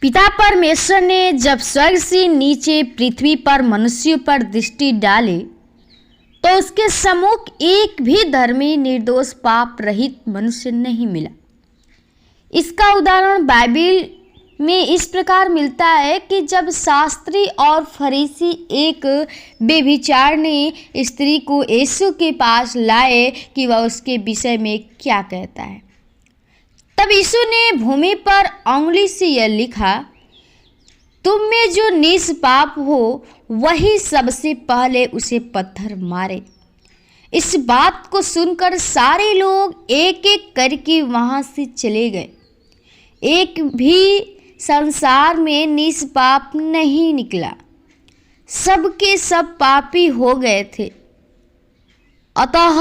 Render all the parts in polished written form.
पिता परमेश्वर ने जब स्वर्ग से नीचे पृथ्वी पर मनुष्यों पर दृष्टि डाली तो उसके सम्मुख एक भी धर्मी निर्दोष पाप रहित मनुष्य नहीं मिला। इसका उदाहरण बाइबिल में इस प्रकार मिलता है कि जब शास्त्री और फरीसी एक व्यभिचारिणी स्त्री को यीशु के पास लाए कि वह उसके विषय में क्या कहता है, तब यीशु ने भूमि पर अंगुली से यह लिखा, तुम में जो निष्पाप हो वही सबसे पहले उसे पत्थर मारे। इस बात को सुनकर सारे लोग एक एक करके वहां से चले गए। एक भी संसार में निष्पाप नहीं निकला, सबके सब पापी हो गए थे। अतः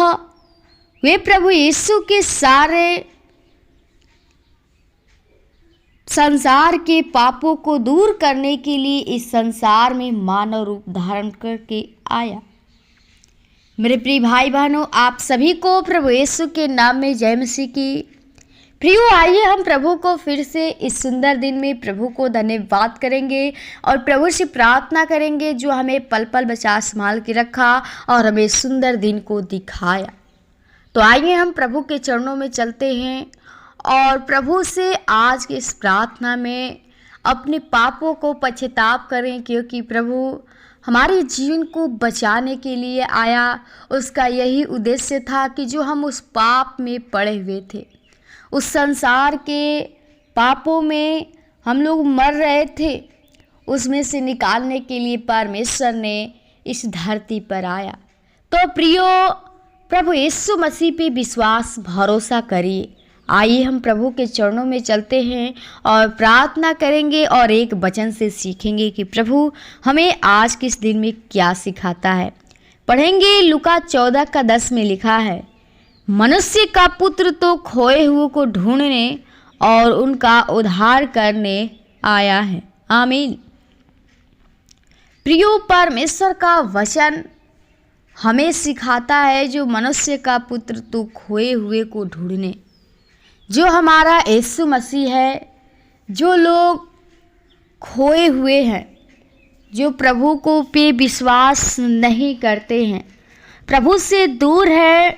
वे प्रभु यीशु के सारे संसार के पापों को दूर करने के लिए इस संसार में मानव रूप धारण करके आया। मेरे प्रिय भाई बहनों, आप सभी को प्रभु यीशु के नाम में जय मसीह की। प्रियो, आइए हम प्रभु को फिर से इस सुंदर दिन में प्रभु को धन्यवाद करेंगे और प्रभु से प्रार्थना करेंगे जो हमें पल पल बचा संभाल के रखा और हमें सुंदर दिन को दिखाया। तो आइए हम प्रभु के चरणों में चलते हैं और प्रभु से आज की इस प्रार्थना में अपने पापों को पश्चाताप करें, क्योंकि प्रभु हमारे जीवन को बचाने के लिए आया। उसका यही उद्देश्य था कि जो हम उस पाप में पड़े हुए थे, उस संसार के पापों में हम लोग मर रहे थे, उसमें से निकालने के लिए परमेश्वर ने इस धरती पर आया। तो प्रियो, प्रभु यीशु मसीह पे विश्वास भरोसा करिए। आइए हम प्रभु के चरणों में चलते हैं और प्रार्थना करेंगे और एक वचन से सीखेंगे कि प्रभु हमें आज के इस दिन में क्या सिखाता है। पढ़ेंगे लूका 14:10 में लिखा है, मनुष्य का पुत्र तो खोए हुए को ढूंढने और उनका उद्धार करने आया है। आमीन। प्रियो, परमेश्वर का वचन हमें सिखाता है जो मनुष्य का पुत्र तो खोए हुए को ढूंढने, जो हमारा यीशु मसीह है, जो लोग खोए हुए हैं, जो प्रभु को पे विश्वास नहीं करते हैं, प्रभु से दूर है,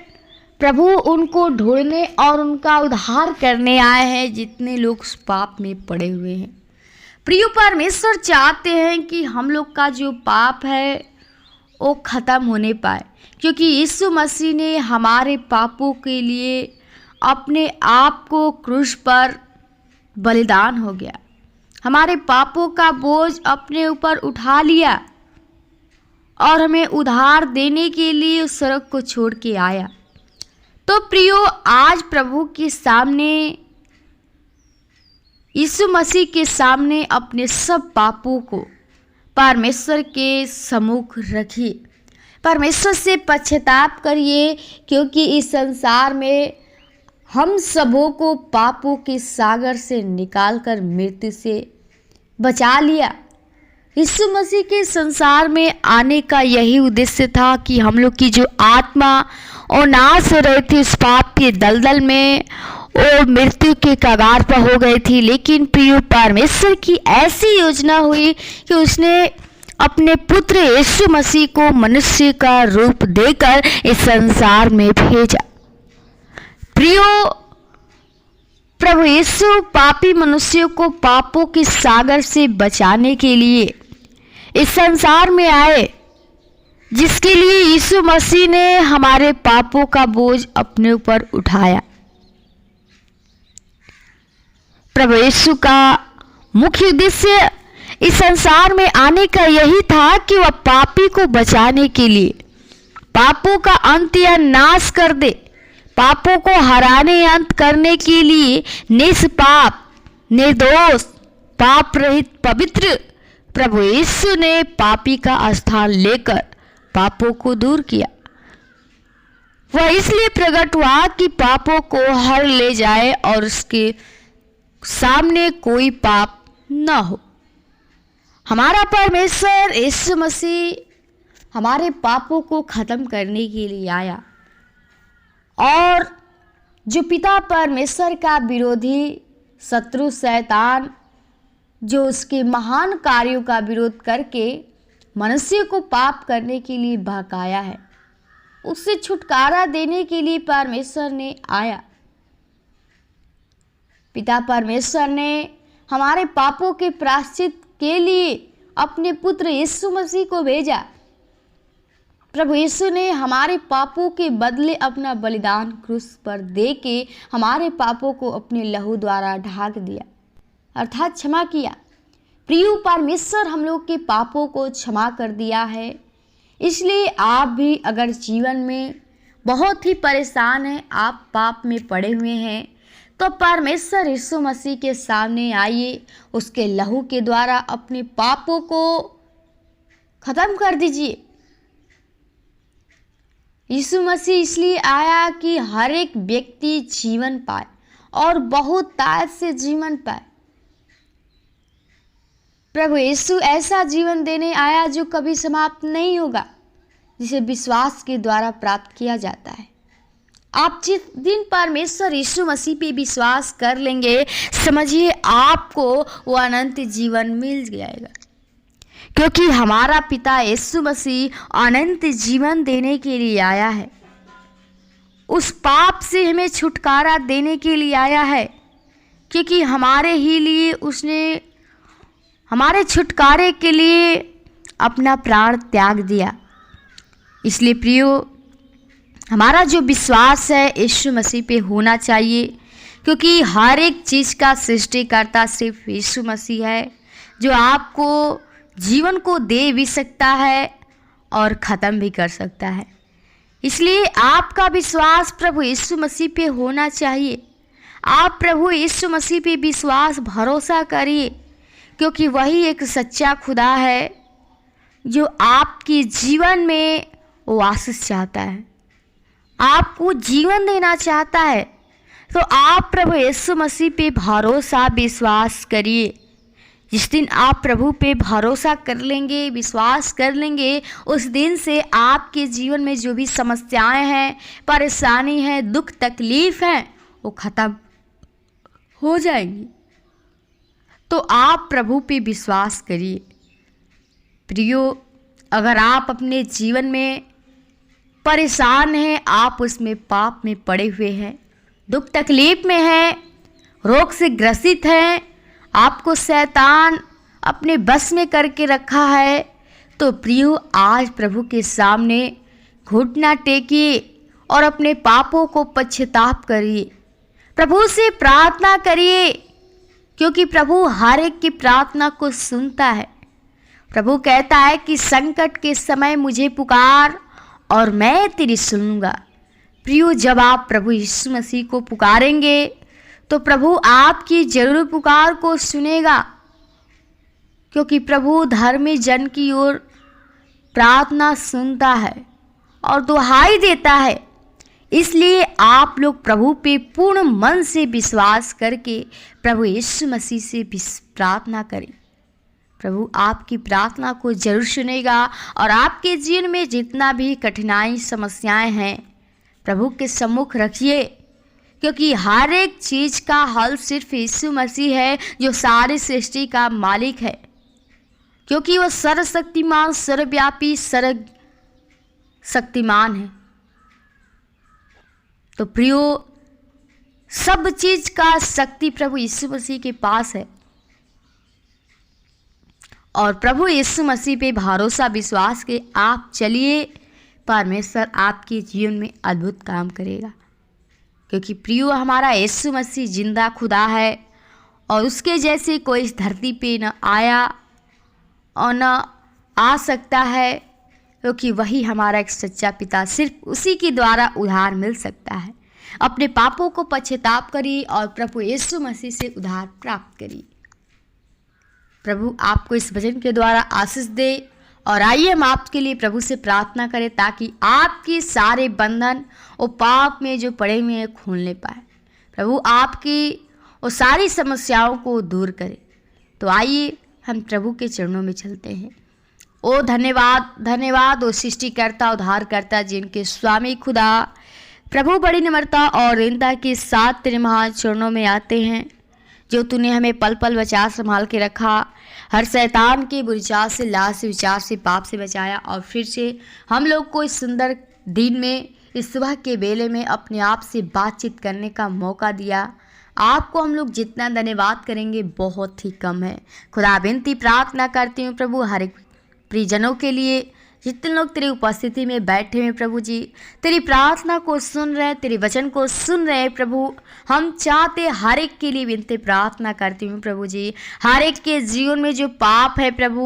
प्रभु उनको ढूंढने और उनका उद्धार करने आए हैं, जितने लोग पाप में पड़े हुए हैं। प्रिय, परमेश्वर चाहते हैं कि हम लोग का जो पाप है वो ख़त्म होने पाए, क्योंकि यीशु मसीह ने हमारे पापों के लिए अपने आप को क्रूस पर बलिदान हो गया, हमारे पापों का बोझ अपने ऊपर उठा लिया और हमें उद्धार देने के लिए उस सड़क को छोड़ के आया। तो प्रियो, आज प्रभु के सामने, यीशु मसीह के सामने अपने सब पापों को परमेश्वर के सम्मुख रखिए, परमेश्वर से पश्चाताप करिए, क्योंकि इस संसार में हम सबों को पापों के सागर से निकालकर मृत्यु से बचा लिया। यीशु मसीह के संसार में आने का यही उद्देश्य था कि हम लोग की जो आत्मा और नाश हो रही थी उस पाप के दलदल में, वो मृत्यु के कगार पर हो गई थी। लेकिन प्रिय, परमेश्वर की ऐसी योजना हुई कि उसने अपने पुत्र यीशु मसीह को मनुष्य का रूप देकर इस संसार में भेजा। प्रियो, प्रभु यीशु पापी मनुष्यों को पापों के सागर से बचाने के लिए इस संसार में आए, जिसके लिए यीशु मसीह ने हमारे पापों का बोझ अपने ऊपर उठाया। प्रभु यीशु का मुख्य उद्देश्य इस संसार में आने का यही था कि वह पापी को बचाने के लिए पापों का अंत या नाश कर दे, पापों को हराने अंत करने के लिए निष्पाप, निर्दोष, पाप रहित, पवित्र प्रभु यीशु ने पापी का स्थान लेकर पापों को दूर किया। वह इसलिए प्रकट हुआ कि पापों को हर ले जाए और उसके सामने कोई पाप न हो। हमारा परमेश्वर यीशु मसीह हमारे पापों को खत्म करने के लिए आया, और जो पिता परमेश्वर का विरोधी शत्रु शैतान जो उसके महान कार्यों का विरोध करके मनुष्य को पाप करने के लिए बहकाया है, उससे छुटकारा देने के लिए परमेश्वर ने आया। पिता परमेश्वर ने हमारे पापों के प्रायश्चित के लिए अपने पुत्र यीशु मसीह को भेजा। प्रभु यीशु ने हमारे पापों के बदले अपना बलिदान क्रूस पर दे के हमारे पापों को अपने लहू द्वारा ढाक दिया, अर्थात क्षमा किया। प्रिय परमेश्वर हम लोग के पापों को क्षमा कर दिया है। इसलिए आप भी अगर जीवन में बहुत ही परेशान हैं, आप पाप में पड़े हुए हैं, तो परमेश्वर यीशु मसीह के सामने आइए, उसके लहू के द्वारा अपने पापों को खत्म कर दीजिए। यीशु मसीह इसलिए आया कि हर एक व्यक्ति जीवन पाए और बहुत ताकत से जीवन पाए। प्रभु यीशु ऐसा जीवन देने आया जो कभी समाप्त नहीं होगा, जिसे विश्वास के द्वारा प्राप्त किया जाता है। आप जिस दिन परमेश्वर यीशु मसीह पे विश्वास कर लेंगे, समझिए आपको वो अनंत जीवन मिल जाएगा, क्योंकि हमारा पिता यीशु मसीह अनंत जीवन देने के लिए आया है। उस पाप से हमें छुटकारा देने के लिए आया है, क्योंकि हमारे ही लिए उसने हमारे छुटकारे के लिए अपना प्राण त्याग दिया। इसलिए प्रियो, हमारा जो विश्वास है यीशु मसीह पे होना चाहिए, क्योंकि हर एक चीज़ का सृष्टिकर्ता सिर्फ यीशु मसीह है, जो आपको जीवन को दे भी सकता है और ख़त्म भी कर सकता है। इसलिए आपका विश्वास प्रभु यीशु मसीह पे होना चाहिए। आप प्रभु यीशु मसीह पे विश्वास भरोसा करिए, क्योंकि वही एक सच्चा खुदा है जो आपके जीवन में वो आशीष चाहता है, आपको जीवन देना चाहता है। तो आप प्रभु यीशु मसीह पे भरोसा विश्वास करिए। जिस दिन आप प्रभु पे भरोसा कर लेंगे, विश्वास कर लेंगे, उस दिन से आपके जीवन में जो भी समस्याएं हैं, परेशानी है, दुख तकलीफ हैं, वो ख़त्म हो जाएंगी। तो आप प्रभु पे विश्वास करिए। प्रियो, अगर आप अपने जीवन में परेशान हैं, आप उसमें पाप में पड़े हुए हैं, दुख तकलीफ में हैं, रोग से ग्रसित हैं, आपको शैतान अपने बस में करके रखा है, तो प्रियो आज प्रभु के सामने घुटना टेकिए और अपने पापों को पश्चाताप करिए, प्रभु से प्रार्थना करिए, क्योंकि प्रभु हर एक की प्रार्थना को सुनता है। प्रभु कहता है कि संकट के समय मुझे पुकार और मैं तेरी सुनूंगा। प्रियो, जब आप प्रभु यीशु मसीह को पुकारेंगे तो प्रभु आपकी जरूर पुकार को सुनेगा, क्योंकि प्रभु धर्मी जन की ओर प्रार्थना सुनता है और दुहाई देता है। इसलिए आप लोग प्रभु पे पूर्ण मन से विश्वास करके प्रभु यीशु मसीह से प्रार्थना करें। प्रभु आपकी प्रार्थना को जरूर सुनेगा और आपके जीवन में जितना भी कठिनाई समस्याएं हैं, प्रभु के सम्मुख रखिए, क्योंकि हर एक चीज़ का हल सिर्फ यीशु मसीह है, जो सारी सृष्टि का मालिक है, क्योंकि वह सर्वशक्तिमान, सर्वव्यापी, सर्व शक्तिमान है। तो प्रियो, सब चीज़ का शक्ति प्रभु यीशु मसीह के पास है, और प्रभु यीशु मसीह पे भरोसा विश्वास के आप चलिए, परमेश्वर आपके जीवन में अद्भुत काम करेगा। क्योंकि प्रियो, हमारा यीशु मसीह जिंदा खुदा है और उसके जैसे कोई इस धरती पे न आया और न आ सकता है, क्योंकि वही हमारा एक सच्चा पिता, सिर्फ उसी के द्वारा उद्धार मिल सकता है। अपने पापों को पश्चाताप करिए और प्रभु यीशु मसीह से उद्धार प्राप्त करिए। प्रभु आपको इस वचन के द्वारा आशीष दे, और आइए हम आपके लिए प्रभु से प्रार्थना करें, ताकि आपके सारे बंधन और पाप में जो पड़े हुए हैं खोलने पाए। प्रभु आपकी वो सारी समस्याओं को दूर करे। तो आइए हम प्रभु के चरणों में चलते हैं। ओ धन्यवाद, धन्यवाद ओ सृष्टिकर्ता, उद्धारकर्ता, जिनके स्वामी खुदा प्रभु बड़ी निम्रता और दीनता के साथ तेरे महान चरणों में आते हैं। जो तूने हमें पल पल बचा संभाल के रखा, हर शैतान के बुरी चाल से, लालच से, विचार से, पाप से बचाया और फिर से हम लोग को इस सुंदर दिन में, इस सुबह के बेले में अपने आप से बातचीत करने का मौका दिया। आपको हम लोग जितना धन्यवाद करेंगे बहुत ही कम है। खुदा विनती प्रार्थना करती हूँ प्रभु, हर एक प्रियजनों के लिए, जितने लोग तेरी उपस्थिति में बैठे हुए प्रभु जी, तेरी प्रार्थना को सुन रहे हैं, तेरे वचन को सुन रहे हैं प्रभु। हम चाहते हर एक के लिए विनती प्रार्थना करती हूँ प्रभु जी, हर एक के जीवन में जो पाप है प्रभु,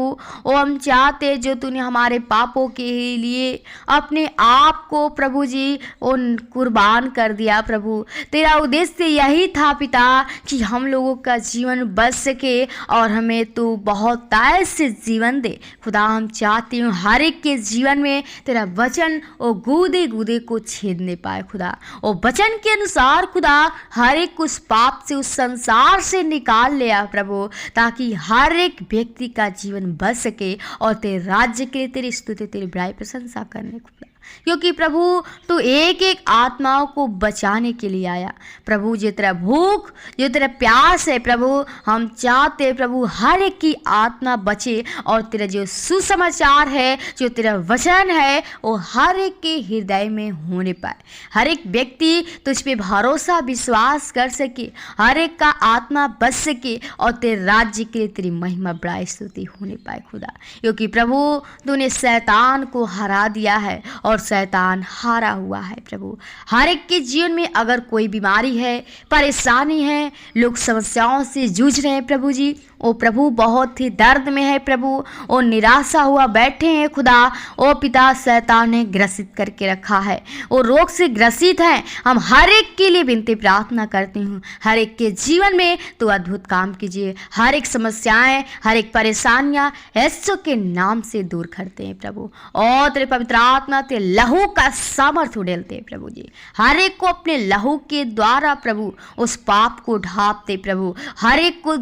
वो हम चाहते जो तूने हमारे पापों के लिए अपने आप को प्रभु जी उन कुर्बान कर दिया प्रभु। तेरा उद्देश्य यही था पिता कि हम लोगों का जीवन बच सके और हमें तू बहुत ताय से जीवन दे। खुदा हम चाहती हूँ हर एक के जीवन में तेरा वचन ओ गूदे गूदे को छेदने पाए खुदा। ओ वचन के अनुसार खुदा हर एक उस पाप से, उस संसार से निकाल ले आ प्रभु, ताकि हर एक व्यक्ति का जीवन बच सके और तेरे राज्य के लिए तेरी स्तुति, तेरी बड़ाई प्रशंसा करने खुदा। क्योंकि प्रभु तू एक एक आत्माओं को बचाने के लिए आया प्रभु। जो तेरा भूख, जो तेरा प्यास है प्रभु, हम चाहते प्रभु हर एक की आत्मा बचे और तेरा जो सुसमाचार है, जो तेरा वचन है, वो हर एक के हृदय में होने पाए। हर एक व्यक्ति तुझ पे भरोसा विश्वास कर सके, हर एक का आत्मा बच सके और तेरे राज्य के लिए तेरी महिमा बड़ाई स्तुति होने पाए खुदा। क्योंकि प्रभु तूने शैतान को हरा दिया है और शैतान हारा हुआ है प्रभु। हर एक के जीवन में अगर कोई बीमारी है, परेशानी है, लोग समस्याओं से जूझ रहे हैं प्रभु जी, ओ प्रभु बहुत ही दर्द में है प्रभु, ओ निराशा हुआ बैठे हैं खुदा। ओ पिता शैतान ने ग्रसित करके रखा है, ओ रोग से ग्रसित हैं। हम हर एक के लिए विनती प्रार्थना करती हूँ, हर एक के जीवन में तो अद्भुत काम कीजिए। हर एक समस्याएं, हर एक परेशानियां यीशु के नाम से दूर करते हैं प्रभु। और तेरे पवित्र आत्मा तेरे लहू का सामर्थ्य उड़ेलते हैं प्रभु जी। हर एक को अपने लहू के द्वारा प्रभु उस पाप को ढांपते प्रभु, हर एक को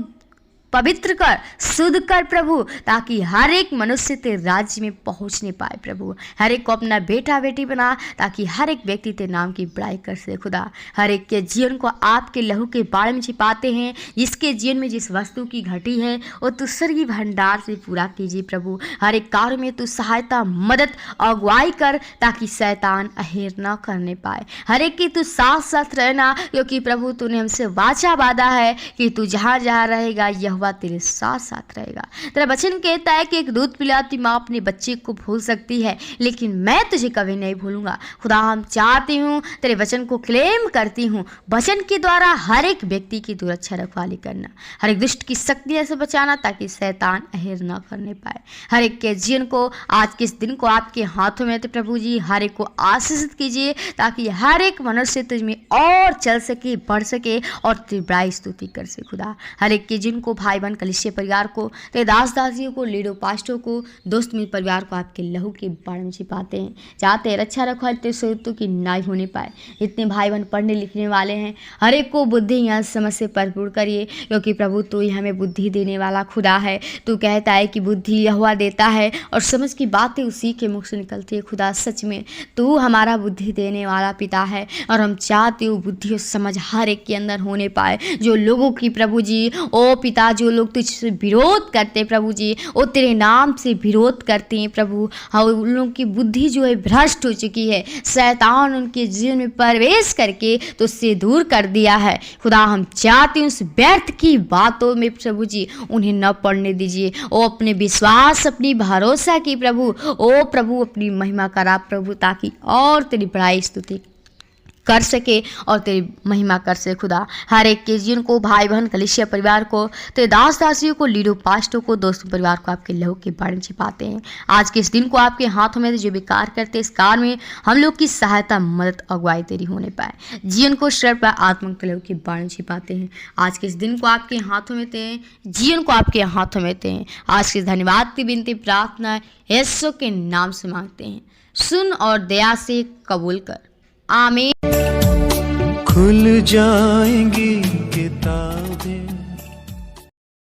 पवित्र कर, शुद्ध कर प्रभु, ताकि हर एक मनुष्य तेरे राज्य में पहुंचने पाए प्रभु। हर एक को अपना बेटा बेटी बना, ताकि हर एक व्यक्ति तेरे नाम की बड़ाई कर सके खुदा। हर एक के जीवन को आपके लहू के बाढ़ में छिपाते हैं। जिसके जीवन में जिस वस्तु की घटी है वो तू स्वर्गीय भंडार से पूरा कीजिए प्रभु। हर एक कार्य में तू सहायता, मदद, अगुवाई कर, ताकि शैतान अहेर न करने पाए। हर एक की तू साथ साथ रहना, क्योंकि प्रभु तूने हमसे वाचा बांधा है कि तू जहाँ जहाँ रहेगा यह तेरे साथ साथ रहेगा। तेरा वचन कहता है कि एक दूध पिलाती माँ अपने बच्चे को भूल सकती है, लेकिन मैं तुझे कभी नहीं भूलूंगा। खुदा हम चाहती हूँ, तेरे वचन को क्लेम करती हूँ, वचन के द्वारा हर एक व्यक्ति की तू रक्षा रखवाली करना, हर एक दुष्ट की शक्तियों से बचाना, ताकि शैतान अहेर न करने पाए। हर एक के जीवन को, आज के इस दिन को आपके हाथों में प्रभु जी, हर एक को आशीषित कीजिए, ताकि हर एक मनुष्य तुझ में और चल सके, बढ़ सके और तेरी बड़ाई स्तुति कर सके खुदा। हर एक के जीवन को, भाई बहन कलीसिया परिवार को, तेरे दास दासियों को, लीडर पास्टरों को, दोस्त मित्र परिवार को आपके लहू के बाढ़ में छिपाते हैं। चाहते हैं रक्षा रखवाली तेरे स्वरूप की नाई होने पाए। जितने भाई बहन पढ़ने लिखने वाले हैं, हर एक को बुद्धि यहाँ समझ से भरपूर करिए, क्योंकि प्रभु तू ही हमें बुद्धि देने वाला खुदा है। तू कहता है कि बुद्धि यहोवा देता है और समझ की बातें उसी के मुख से निकलती है खुदा। सच में तू हमारा बुद्धि देने वाला पिता है और हम चाहते हो बुद्धि और समझ हर एक के अंदर होने पाए। जो लोगों की प्रभु जी, ओ पिता, जो लोग तुझसे विरोध करते प्रभु जी, वो तेरे नाम से विरोध करते हैं प्रभु। हाँ, उन लोगों की बुद्धि जो है भ्रष्ट हो चुकी है, शैतान उनके जीवन में प्रवेश करके तो उससे दूर कर दिया है खुदा। हम चाहते हैं उस व्यर्थ की बातों में प्रभु जी उन्हें न पड़ने दीजिए। वो अपने विश्वास, अपनी भरोसा की प्रभु, ओ प्रभु अपनी महिमा करा प्रभु, ताकि और तेरी बड़ाई स्तुति कर सके और तेरी महिमा कर सके खुदा। हर एक के जीवन को, भाई बहन कलीसिया परिवार को, तेरे दास दासियों को, लीडर पास्टरों को, दोस्तों परिवार को आपके लहू के बाढ़ में छिपाते हैं। आज के इस दिन को आपके हाथों में जो भी कार्य करते हैं, इस कार्य में हम लोग की सहायता, मदद, अगुवाई तेरी होने पाए। जीवन को शरीर पर आत्मा के लहू के बाढ़ में छिपाते हैं। आज के इस दिन को आपके हाथों में दें, जीवन को आपके हाथों में दें। आज के धन्यवाद की विनती प्रार्थना यीशु के नाम से मांगते हैं, सुन और दया से कबूल कर, आमीन। खुल जाएंगी किताब।